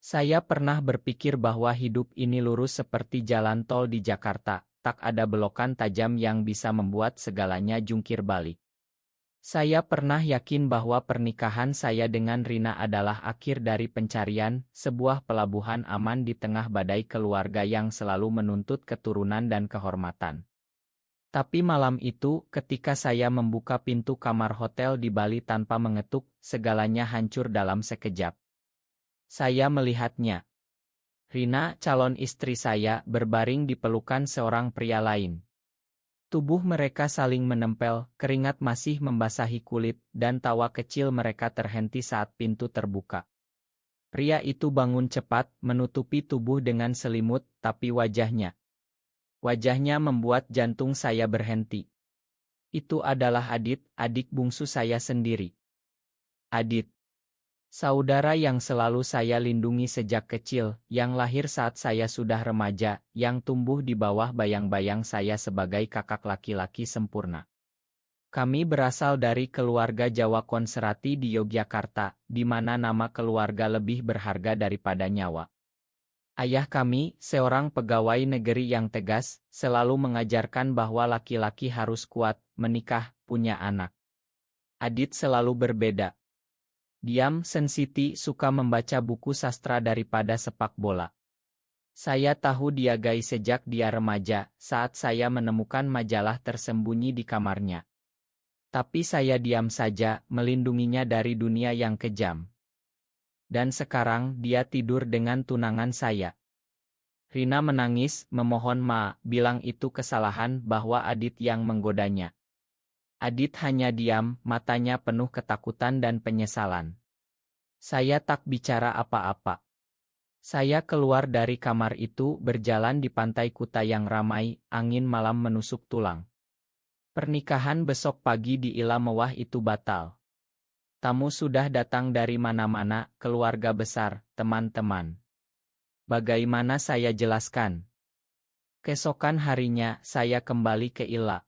Saya pernah berpikir bahwa hidup ini lurus seperti jalan tol di Jakarta, tak ada belokan tajam yang bisa membuat segalanya jungkir balik. Saya pernah yakin bahwa pernikahan saya dengan Rina adalah akhir dari pencarian, sebuah pelabuhan aman di tengah badai keluarga yang selalu menuntut keturunan dan kehormatan. Tapi malam itu, ketika saya membuka pintu kamar hotel di Bali tanpa mengetuk, segalanya hancur dalam sekejap. Saya melihatnya. Rina, calon istri saya, berbaring di pelukan seorang pria lain. Tubuh mereka saling menempel, keringat masih membasahi kulit, dan tawa kecil mereka terhenti saat pintu terbuka. Pria itu bangun cepat, menutupi tubuh dengan selimut, tapi wajahnya membuat jantung saya berhenti. Itu adalah Adit, adik bungsu saya sendiri. Adit. Saudara yang selalu saya lindungi sejak kecil, yang lahir saat saya sudah remaja, yang tumbuh di bawah bayang-bayang saya sebagai kakak laki-laki sempurna. Kami berasal dari keluarga Jawa Konserati di Yogyakarta, di mana nama keluarga lebih berharga daripada nyawa. Ayah kami, seorang pegawai negeri yang tegas, selalu mengajarkan bahwa laki-laki harus kuat, menikah, punya anak. Adit selalu berbeda. Diam, sensiti, suka membaca buku sastra daripada sepak bola. Saya tahu dia gay sejak dia remaja, saat saya menemukan majalah tersembunyi di kamarnya. Tapi saya diam saja, melindunginya dari dunia yang kejam. Dan sekarang dia tidur dengan tunangan saya. Rina menangis, memohon bilang itu kesalahan bahwa Adit yang menggodanya. Adit hanya diam, matanya penuh ketakutan dan penyesalan. Saya tak bicara apa-apa. Saya keluar dari kamar itu, berjalan di pantai Kuta yang ramai, angin malam menusuk tulang. Pernikahan besok pagi di Ila Mewah itu batal. Tamu sudah datang dari mana-mana, keluarga besar, teman-teman. Bagaimana saya jelaskan? Keesokan harinya, saya kembali ke Ila.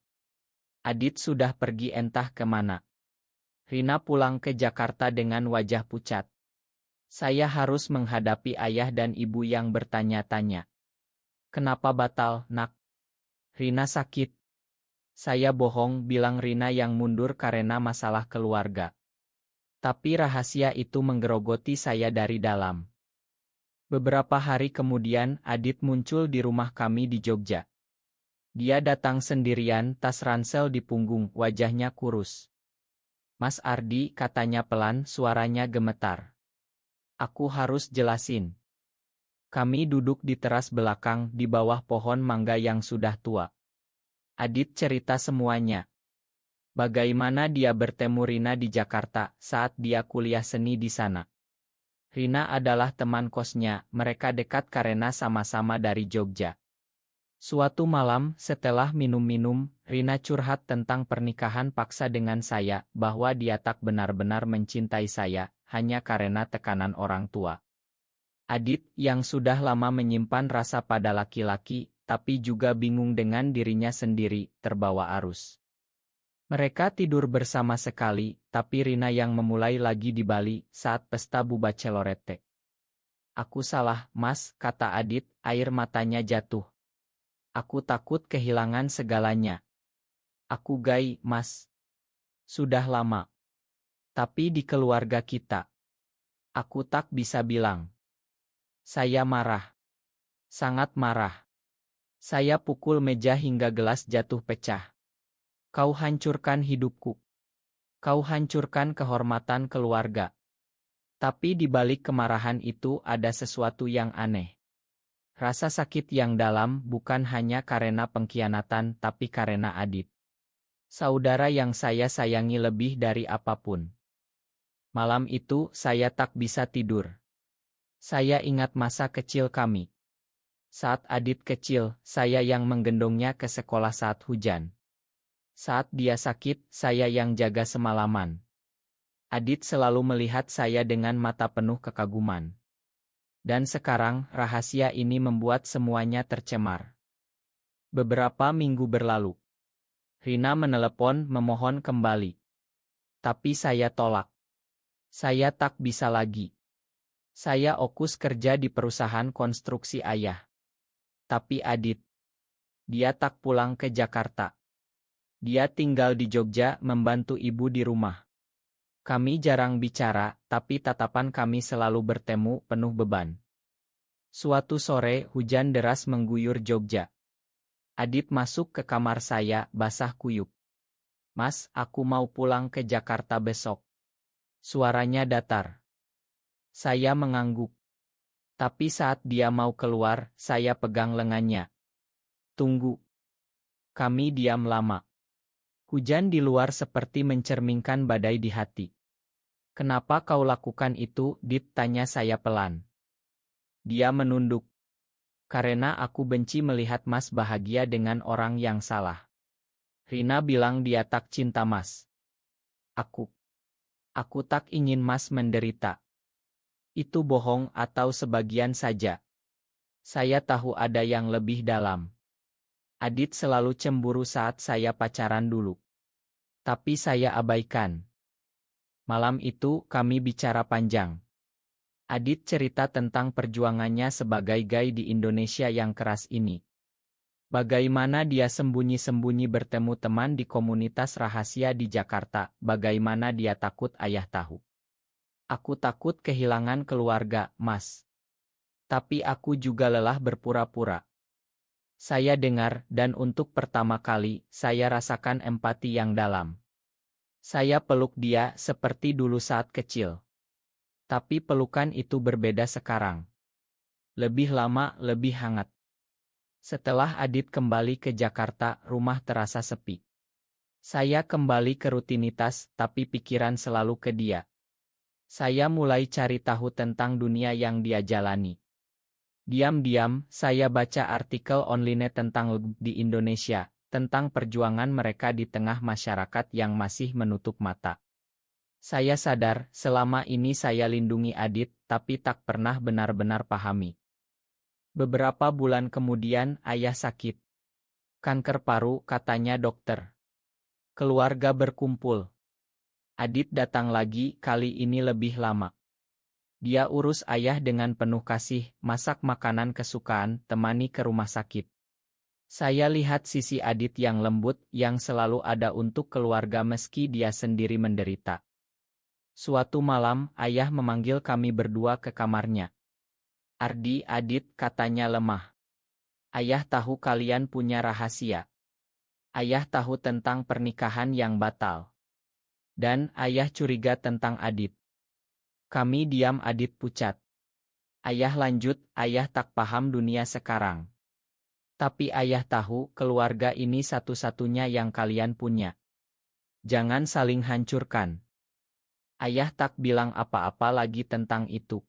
Adit sudah pergi entah kemana. Rina pulang ke Jakarta dengan wajah pucat. Saya harus menghadapi ayah dan ibu yang bertanya-tanya. Kenapa batal, nak? Rina sakit. Saya bohong, bilang Rina yang mundur karena masalah keluarga. Tapi rahasia itu menggerogoti saya dari dalam. Beberapa hari kemudian, Adit muncul di rumah kami di Jogja. Dia datang sendirian, tas ransel di punggung, wajahnya kurus. Mas Ardi, katanya pelan, suaranya gemetar. Aku harus jelasin. Kami duduk di teras belakang, di bawah pohon mangga yang sudah tua. Adit cerita semuanya. Bagaimana dia bertemu Rina di Jakarta, saat dia kuliah seni di sana. Rina adalah teman kosnya, mereka dekat karena sama-sama dari Jogja. Suatu malam, setelah minum-minum, Rina curhat tentang pernikahan paksa dengan saya, bahwa dia tak benar-benar mencintai saya, hanya karena tekanan orang tua. Adit, yang sudah lama menyimpan rasa pada laki-laki, tapi juga bingung dengan dirinya sendiri, terbawa arus. Mereka tidur bersama sekali, tapi Rina yang memulai lagi di Bali, saat pesta Bu Bachelorette. Aku salah, Mas, kata Adit, air matanya jatuh. Aku takut kehilangan segalanya. Aku gay, Mas. Sudah lama. Tapi di keluarga kita. Aku tak bisa bilang. Saya marah. Sangat marah. Saya pukul meja hingga gelas jatuh pecah. Kau hancurkan hidupku. Kau hancurkan kehormatan keluarga. Tapi di balik kemarahan itu ada sesuatu yang aneh. Rasa sakit yang dalam bukan hanya karena pengkhianatan tapi karena Adit. Saudara yang saya sayangi lebih dari apapun. Malam itu saya tak bisa tidur. Saya ingat masa kecil kami. Saat Adit kecil, saya yang menggendongnya ke sekolah saat hujan. Saat dia sakit, saya yang jaga semalaman. Adit selalu melihat saya dengan mata penuh kekaguman. Dan sekarang, rahasia ini membuat semuanya tercemar. Beberapa minggu berlalu. Rina menelepon memohon kembali. Tapi saya tolak. Saya tak bisa lagi. Saya fokus kerja di perusahaan konstruksi ayah. Tapi Adit, dia tak pulang ke Jakarta. Dia tinggal di Jogja membantu ibu di rumah. Kami jarang bicara, tapi tatapan kami selalu bertemu penuh beban. Suatu sore, hujan deras mengguyur Jogja. Adit masuk ke kamar saya, basah kuyup. "Mas, aku mau pulang ke Jakarta besok." Suaranya datar. Saya mengangguk. Tapi saat dia mau keluar, saya pegang lengannya. "Tunggu." Kami diam lama. Hujan di luar seperti mencerminkan badai di hati. "Kenapa kau lakukan itu, Dit?" tanya saya pelan. Dia menunduk. "Karena aku benci melihat Mas bahagia dengan orang yang salah. Rina bilang dia tak cinta Mas. Aku tak ingin Mas menderita." "Itu bohong atau sebagian saja. Saya tahu ada yang lebih dalam." Adit selalu cemburu saat saya pacaran dulu. Tapi saya abaikan. Malam itu kami bicara panjang. Adit cerita tentang perjuangannya sebagai gay di Indonesia yang keras ini. Bagaimana dia sembunyi-sembunyi bertemu teman di komunitas rahasia di Jakarta, bagaimana dia takut ayah tahu. "Aku takut kehilangan keluarga, Mas. Tapi aku juga lelah berpura-pura." Saya dengar, dan untuk pertama kali, saya rasakan empati yang dalam. Saya peluk dia seperti dulu saat kecil. Tapi pelukan itu berbeda sekarang. Lebih lama, lebih hangat. Setelah Adit kembali ke Jakarta, rumah terasa sepi. Saya kembali ke rutinitas, tapi pikiran selalu ke dia. Saya mulai cari tahu tentang dunia yang dia jalani. Diam-diam, saya baca artikel online tentang LGBT di Indonesia, tentang perjuangan mereka di tengah masyarakat yang masih menutup mata. Saya sadar, selama ini saya lindungi Adit, tapi tak pernah benar-benar pahami. Beberapa bulan kemudian, ayah sakit. Kanker paru, katanya dokter. Keluarga berkumpul. Adit datang lagi, kali ini lebih lama. Dia urus ayah dengan penuh kasih, masak makanan kesukaan, temani ke rumah sakit. Saya lihat sisi Adit yang lembut, yang selalu ada untuk keluarga meski dia sendiri menderita. Suatu malam, ayah memanggil kami berdua ke kamarnya. "Ardi, Adit," katanya lemah. "Ayah tahu kalian punya rahasia. Ayah tahu tentang pernikahan yang batal. Dan ayah curiga tentang Adit." Kami diam, Adit pucat. Ayah lanjut, "Ayah tak paham dunia sekarang. Tapi ayah tahu keluarga ini satu-satunya yang kalian punya. Jangan saling hancurkan." Ayah tak bilang apa-apa lagi tentang itu.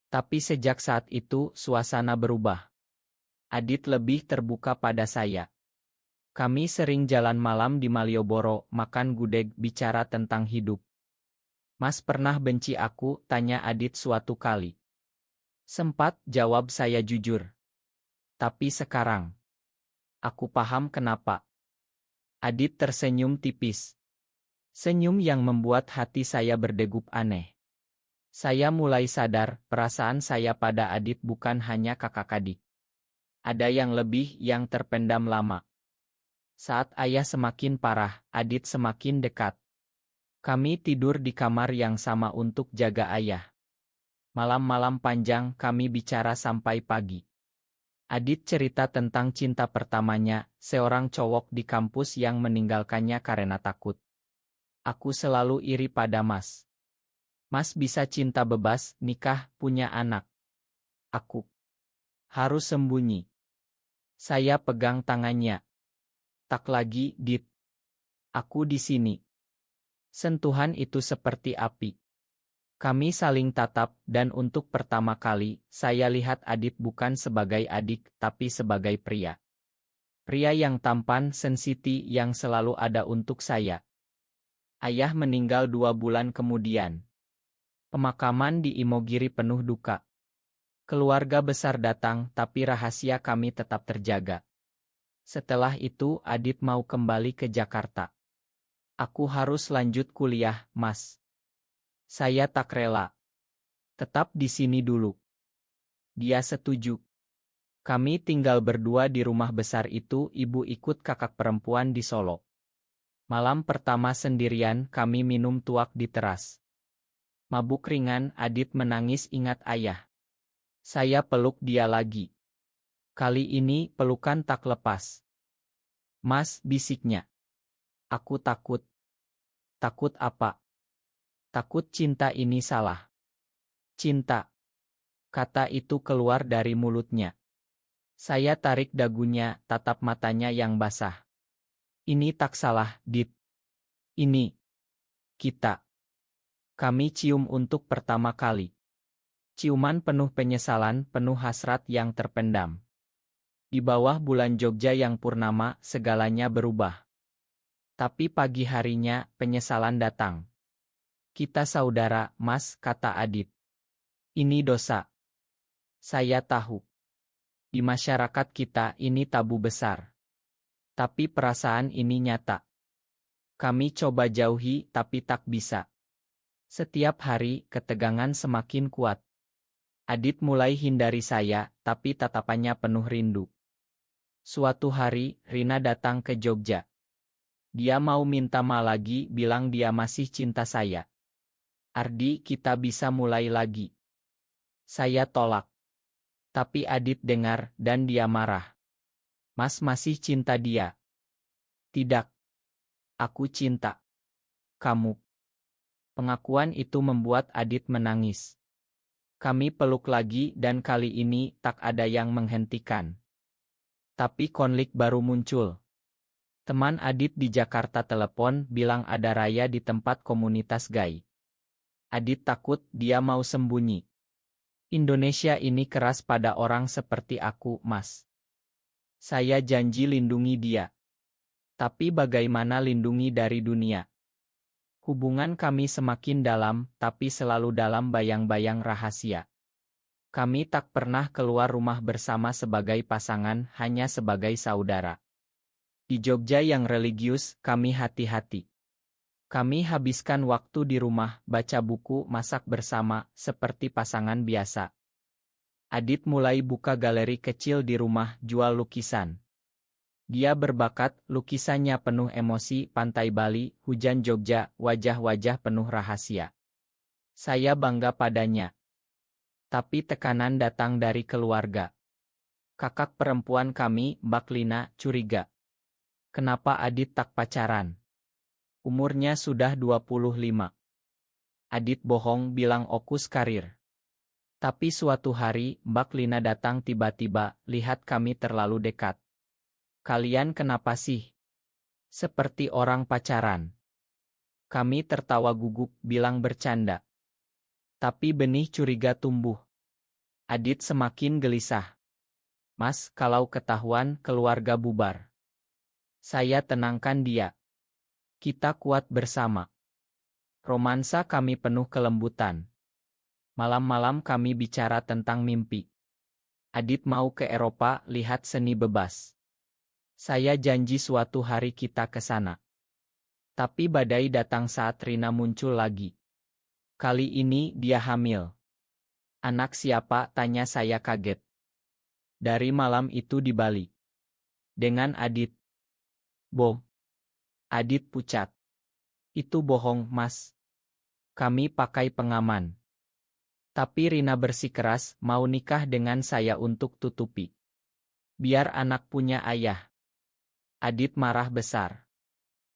Tapi sejak saat itu, suasana berubah. Adit lebih terbuka pada saya. Kami sering jalan malam di Malioboro, makan gudeg, bicara tentang hidup. "Mas pernah benci aku?" tanya Adit suatu kali. "Sempat," jawab saya jujur. "Tapi sekarang, aku paham kenapa." Adit tersenyum tipis. Senyum yang membuat hati saya berdegup aneh. Saya mulai sadar, perasaan saya pada Adit bukan hanya kakak adik. Ada yang lebih, yang terpendam lama. Saat ayah semakin parah, Adit semakin dekat. Kami tidur di kamar yang sama untuk jaga ayah. Malam-malam panjang kami bicara sampai pagi. Adit cerita tentang cinta pertamanya, seorang cowok di kampus yang meninggalkannya karena takut. Aku selalu iri pada Mas. Mas bisa cinta bebas, nikah, punya anak. Aku harus sembunyi. Saya pegang tangannya. "Tak lagi, Dit. Aku di sini." Sentuhan itu seperti api. Kami saling tatap, dan untuk pertama kali, saya lihat Adit bukan sebagai adik, tapi sebagai pria. Pria yang tampan, sensitif, yang selalu ada untuk saya. Ayah meninggal 2 bulan kemudian. Pemakaman di Imogiri penuh duka. Keluarga besar datang, tapi rahasia kami tetap terjaga. Setelah itu, Adit mau kembali ke Jakarta. "Aku harus lanjut kuliah, Mas. Saya tak rela." Tetap di sini dulu. Dia setuju. Kami tinggal berdua di rumah besar itu, ibu ikut kakak perempuan di Solo. Malam pertama sendirian kami minum tuak di teras. Mabuk ringan, Adit menangis ingat ayah. Saya peluk dia lagi. Kali ini pelukan tak lepas. Mas, bisiknya. Aku takut. Takut apa? Takut cinta ini salah. Cinta. Kata itu keluar dari mulutnya. Saya tarik dagunya, tatap matanya yang basah. Ini tak salah, Dit. Ini. Kita. Kami cium untuk pertama kali. Ciuman penuh penyesalan, penuh hasrat yang terpendam. Di bawah bulan Jogja yang purnama, segalanya berubah. Tapi pagi harinya, penyesalan datang. Kita saudara, Mas, kata Adit. Ini dosa. Saya tahu. Di masyarakat kita ini tabu besar. Tapi perasaan ini nyata. Kami coba jauhi, tapi tak bisa. Setiap hari, ketegangan semakin kuat. Adit mulai hindari saya, tapi tatapannya penuh rindu. Suatu hari, Rina datang ke Jogja. Dia mau minta maaf lagi, bilang dia masih cinta saya. Ardi, kita bisa mulai lagi. Saya tolak. Tapi Adit dengar, dan dia marah. Mas masih cinta dia? Tidak. Aku cinta kamu. Pengakuan itu membuat Adit menangis. Kami peluk lagi dan kali ini tak ada yang menghentikan. Tapi konflik baru muncul. Teman Adit di Jakarta telepon bilang ada raya di tempat komunitas gay. Adit takut dia mau sembunyi. Indonesia ini keras pada orang seperti aku, Mas. Saya janji lindungi dia. Tapi bagaimana lindungi dari dunia? Hubungan kami semakin dalam, tapi selalu dalam bayang-bayang rahasia. Kami tak pernah keluar rumah bersama sebagai pasangan, hanya sebagai saudara. Di Jogja yang religius, kami hati-hati. Kami habiskan waktu di rumah, baca buku, masak bersama, seperti pasangan biasa. Adit mulai buka galeri kecil di rumah, jual lukisan. Dia berbakat, lukisannya penuh emosi, pantai Bali, hujan Jogja, wajah-wajah penuh rahasia. Saya bangga padanya. Tapi tekanan datang dari keluarga. Kakak perempuan kami, Mbak Lina, curiga. Kenapa Adit tak pacaran? Umurnya sudah 25. Adit bohong bilang fokus karir. Tapi suatu hari, Mbak Lina datang tiba-tiba, lihat kami terlalu dekat. Kalian kenapa sih? Seperti orang pacaran. Kami tertawa gugup, bilang bercanda. Tapi benih curiga tumbuh. Adit semakin gelisah. Mas, kalau ketahuan, keluarga bubar. Saya tenangkan dia. Kita kuat bersama. Romansa kami penuh kelembutan. Malam-malam kami bicara tentang mimpi. Adit mau ke Eropa, lihat seni bebas. Saya janji suatu hari kita ke sana. Tapi badai datang saat Rina muncul lagi. Kali ini dia hamil. Anak siapa? Tanya saya kaget. Dari malam itu di Bali. Dengan Adit. Bom. Adit pucat. Itu bohong, Mas. Kami pakai pengaman. Tapi Rina bersikeras mau nikah dengan saya untuk tutupi. Biar anak punya ayah. Adit marah besar.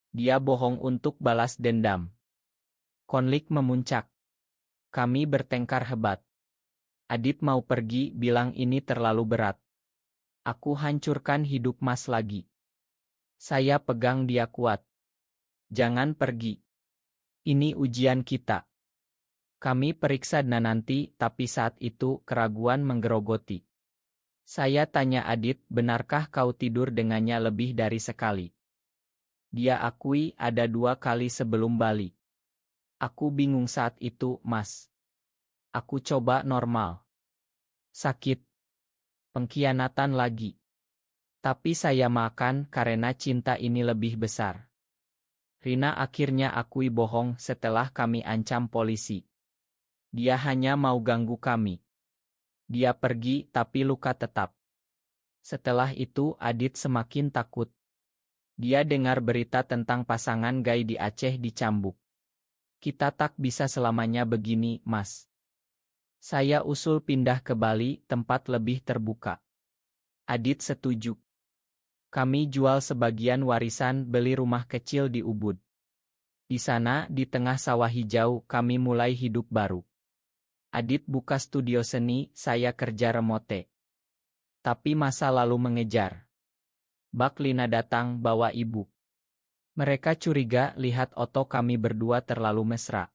Dia bohong untuk balas dendam. Konflik memuncak. Kami bertengkar hebat. Adit mau pergi, bilang ini terlalu berat. Aku hancurkan hidup Mas lagi. Saya pegang dia kuat. Jangan pergi. Ini ujian kita. Kami periksa nanti, tapi saat itu keraguan menggerogoti. Saya tanya Adit, benarkah kau tidur dengannya lebih dari sekali? Dia akui ada 2 kali sebelum Bali. Aku bingung saat itu, Mas. Aku coba normal. Sakit. Pengkhianatan lagi. Tapi saya makan karena cinta ini lebih besar. Rina akhirnya akui bohong setelah kami ancam polisi. Dia hanya mau ganggu kami. Dia pergi tapi luka tetap. Setelah itu Adit semakin takut. Dia dengar berita tentang pasangan gay di Aceh dicambuk. Kita tak bisa selamanya begini, Mas. Saya usul pindah ke Bali, tempat lebih terbuka. Adit setuju. Kami jual sebagian warisan, beli rumah kecil di Ubud. Di sana, di tengah sawah hijau, kami mulai hidup baru. Adit buka studio seni, saya kerja remote. Tapi masa lalu mengejar. Bak Lina datang bawa ibu. Mereka curiga lihat Oto kami berdua terlalu mesra.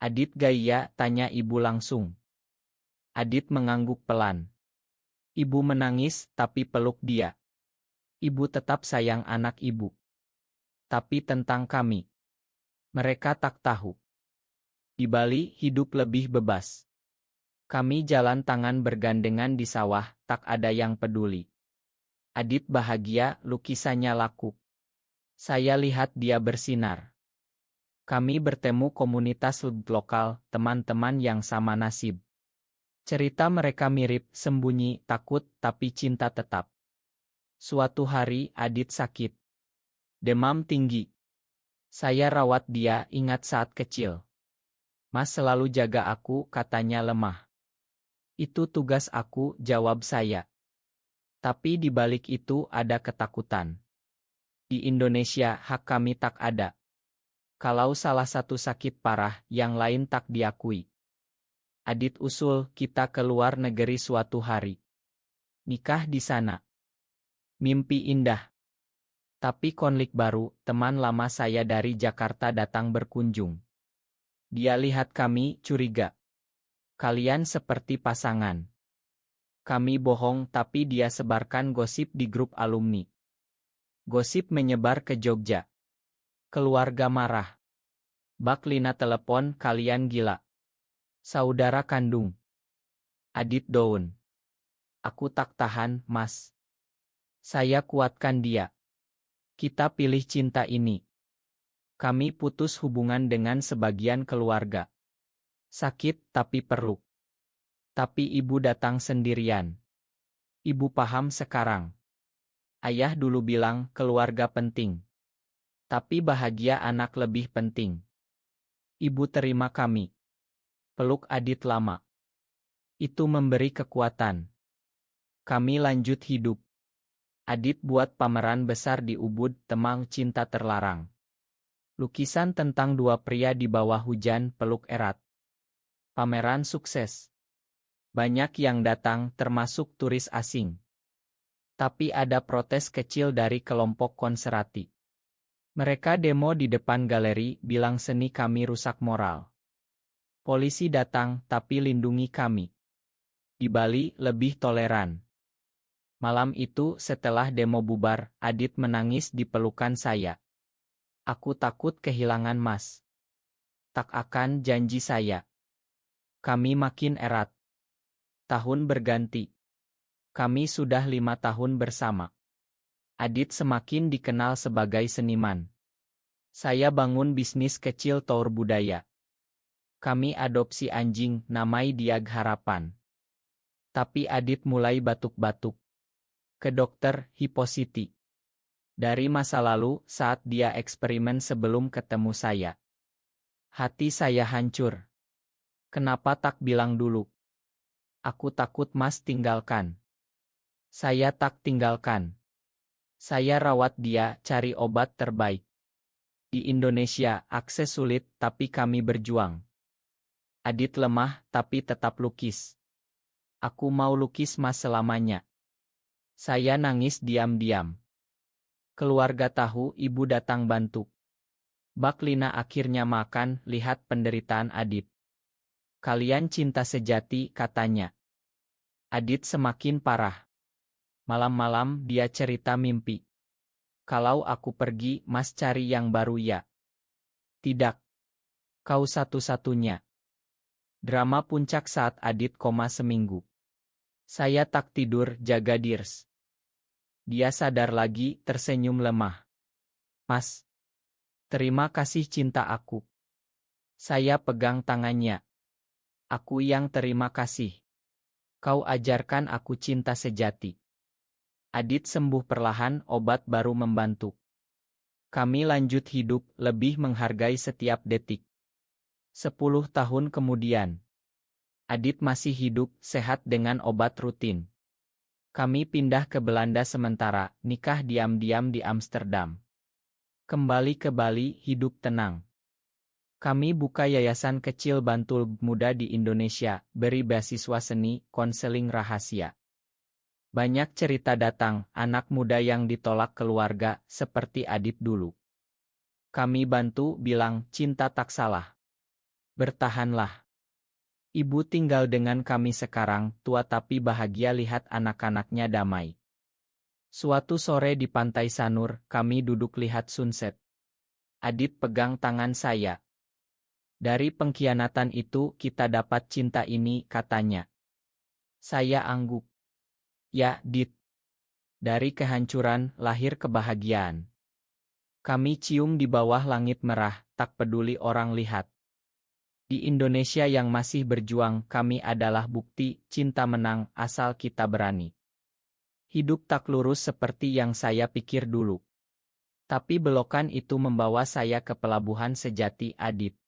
Adit gaya, tanya ibu langsung. Adit mengangguk pelan. Ibu menangis, tapi peluk dia. Ibu tetap sayang anak ibu. Tapi tentang kami. Mereka tak tahu. Di Bali, hidup lebih bebas. Kami jalan tangan bergandengan di sawah, tak ada yang peduli. Adit bahagia, lukisannya laku. Saya lihat dia bersinar. Kami bertemu komunitas lokal, teman-teman yang sama nasib. Cerita mereka mirip, sembunyi, takut, tapi cinta tetap. Suatu hari, Adit sakit. Demam tinggi. Saya rawat dia, ingat saat kecil. Mas selalu jaga aku, katanya lemah. Itu tugas aku, jawab saya. Tapi di balik itu ada ketakutan. Di Indonesia, hak kami tak ada. Kalau salah satu sakit parah, yang lain tak diakui. Adit usul kita ke luar negeri suatu hari. Nikah di sana. Mimpi indah. Tapi konflik baru, teman lama saya dari Jakarta datang berkunjung. Dia lihat kami, curiga. Kalian seperti pasangan. Kami bohong tapi dia sebarkan gosip di grup alumni. Gosip menyebar ke Jogja. Keluarga marah. Bak Lina telepon, kalian gila. Saudara kandung. Adit down. Aku tak tahan, Mas. Saya kuatkan dia. Kita pilih cinta ini. Kami putus hubungan dengan sebagian keluarga. Sakit tapi perlu. Tapi ibu datang sendirian. Ibu paham sekarang. Ayah dulu bilang keluarga penting. Tapi bahagia anak lebih penting. Ibu terima kami. Peluk Adit lama. Itu memberi kekuatan. Kami lanjut hidup. Adit buat pameran besar di Ubud, Temang Cinta Terlarang. Lukisan tentang dua pria di bawah hujan, peluk erat. Pameran sukses. Banyak yang datang, termasuk turis asing. Tapi ada protes kecil dari kelompok konservatif. Mereka demo di depan galeri, bilang seni kami rusak moral. Polisi datang, tapi lindungi kami. Di Bali, lebih toleran. Malam itu, setelah demo bubar, Adit menangis di pelukan saya. Aku takut kehilangan Mas. Tak akan janji saya. Kami makin erat. Tahun berganti. Kami sudah 5 tahun bersama. Adit semakin dikenal sebagai seniman. Saya bangun bisnis kecil tour budaya. Kami adopsi anjing, namai Diag Harapan. Tapi Adit mulai batuk-batuk. Ke dokter, hipositi. Dari masa lalu, saat dia eksperimen sebelum ketemu saya. Hati saya hancur. Kenapa tak bilang dulu? Aku takut Mas tinggalkan. Saya tak tinggalkan. Saya rawat dia, cari obat terbaik. Di Indonesia, akses sulit, tapi kami berjuang. Adit lemah, tapi tetap lukis. Aku mau lukis Mas selamanya. Saya nangis diam-diam. Keluarga tahu, ibu datang bantu. Bak Lina akhirnya makan, lihat penderitaan Adit. Kalian cinta sejati, katanya. Adit semakin parah. Malam-malam dia cerita mimpi. Kalau aku pergi, Mas cari yang baru ya. Tidak. Kau satu-satunya. Drama puncak saat Adit koma seminggu. Saya tak tidur, jaga Dirs. Dia sadar lagi, tersenyum lemah. Mas. Terima kasih cinta aku. Saya pegang tangannya. Aku yang terima kasih. Kau ajarkan aku cinta sejati. Adit sembuh perlahan, obat baru membantu. Kami lanjut hidup, lebih menghargai setiap detik. 10 tahun kemudian, Adit masih hidup, sehat dengan obat rutin. Kami pindah ke Belanda sementara, nikah diam-diam di Amsterdam. Kembali ke Bali, hidup tenang. Kami buka yayasan kecil bantu muda di Indonesia, beri beasiswa seni, konseling rahasia. Banyak cerita datang, anak muda yang ditolak keluarga, seperti Adit dulu. Kami bantu, bilang, cinta tak salah. Bertahanlah. Ibu tinggal dengan kami sekarang, tua tapi bahagia lihat anak-anaknya damai. Suatu sore di Pantai Sanur, kami duduk lihat sunset. Adit pegang tangan saya. Dari pengkhianatan itu kita dapat cinta ini, katanya. Saya angguk. Ya, Dit. Dari kehancuran, lahir kebahagiaan. Kami cium di bawah langit merah, tak peduli orang lihat. Di Indonesia yang masih berjuang, kami adalah bukti, cinta menang, asal kita berani. Hidup tak lurus seperti yang saya pikir dulu. Tapi belokan itu membawa saya ke pelabuhan sejati, Adit.